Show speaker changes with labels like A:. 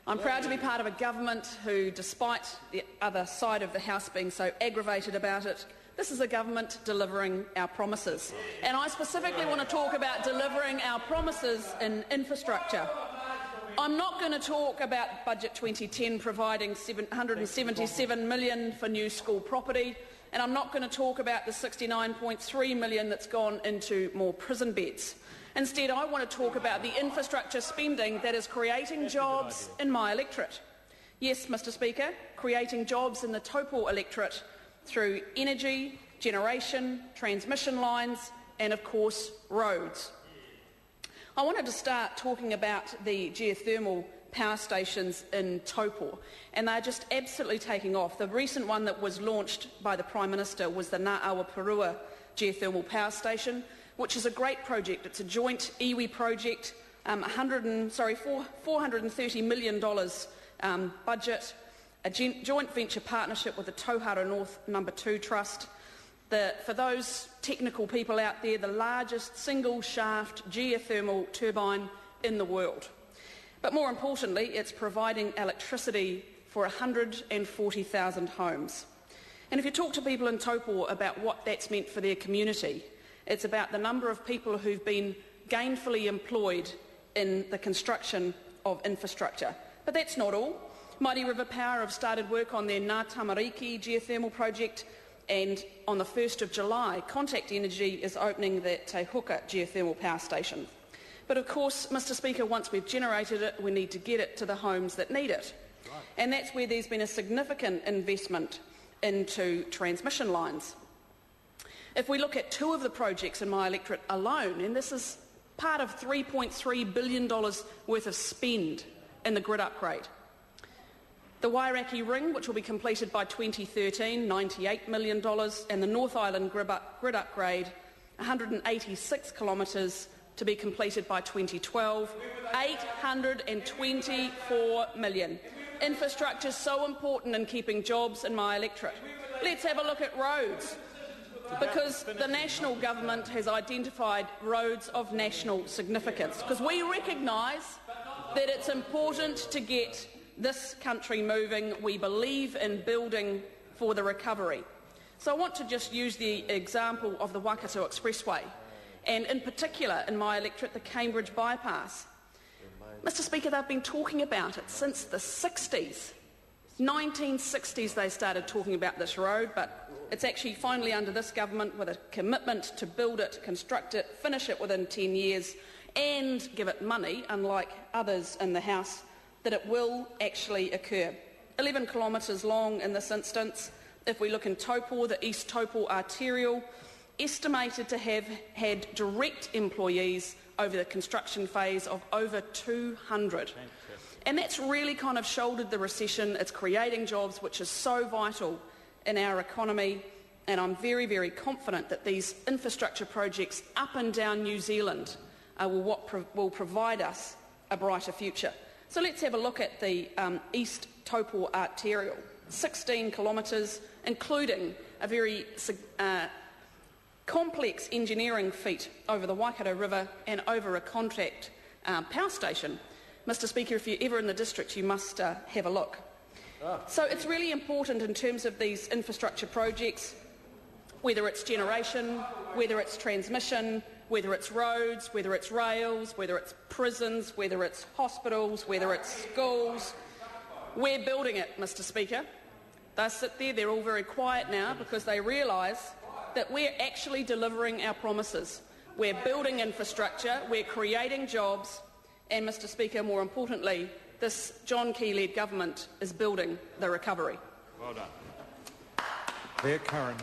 A: I'm proud to be part of a government who, despite the other side of the House being so aggravated about it, this is a government delivering our promises. And I specifically want to talk about delivering our promises in infrastructure. I'm not going to talk about Budget 2010 providing $777 million for new school property, and I'm not going to talk about the $69.3 million that's gone into more prison beds. Instead, I want to talk about the infrastructure spending that is creating jobs in my electorate. Yes, Mr Speaker, creating jobs in the Taupo electorate through energy, generation, transmission lines and, of course, roads. I wanted to start talking about the geothermal power stations in Taupo, and they're just absolutely taking off. The recent one that was launched by the Prime Minister was the Ngā Awa Purua geothermal power station, which is a great project. It's a joint iwi project, $430 million budget, a joint venture partnership with the Tauhara North No. 2 Trust. For those technical people out there, the largest single-shaft geothermal turbine in the world. But more importantly, it's providing electricity for 140,000 homes. And if you talk to people in Taupo about what that's meant for their community, it's about the number of people who've been gainfully employed in the construction of infrastructure. But that's not all. Mighty River Power have started work on their Ngā Tamariki geothermal project, and on the 1st of July, Contact Energy is opening the Te Huka geothermal power station. But of course, Mr Speaker, once we've generated it, we need to get it to the homes that need it. Right. And that's where there's been a significant investment into transmission lines. If we look at two of the projects in my electorate alone, and this is part of $3.3 billion worth of spend in the grid upgrade. The Wairaki Ring, which will be completed by 2013, $98 million, and the North Island grid upgrade, 186 kilometres to be completed by 2012, $824 million. Infrastructure is so important in keeping jobs in my electorate. Let's have a look at roads, because the national government has identified roads of national significance, because we recognise that it's important to get this country moving. We believe in building for the recovery. So I want to just use the example of the Waikato Expressway, and in particular in my electorate, the Cambridge bypass. Mr Speaker, they've been talking about it since the 60s. 1960s they started talking about this road, but it's actually finally under this government, with a commitment to build it, construct it, finish it within 10 years and give it money, unlike others in the House, that it will actually occur. 11 kilometres long in this instance. If we look in Taupo, the East Taupo arterial, estimated to have had direct employees over the construction phase of over 200. And that's really kind of shouldered the recession. It's creating jobs, which is so vital in our economy, and I'm very, very confident that these infrastructure projects up and down New Zealand will provide us a brighter future. So let's have a look at the East Taupo arterial, 16 kilometres, including a very complex engineering feat over the Waikato River and over a contract power station. Mr Speaker, if you're ever in the district, you must have a look. So it's really important in terms of these infrastructure projects, whether it's generation, whether it's transmission, whether it's roads, whether it's rails, whether it's prisons, whether it's hospitals, whether it's schools. We're building it, Mr Speaker. They sit there, they're all very quiet now because they realise that we're actually delivering our promises. We're building infrastructure, we're creating jobs, and, Mr Speaker, more importantly, this John Key-led government is building the recovery.
B: Well done. Claire Curran.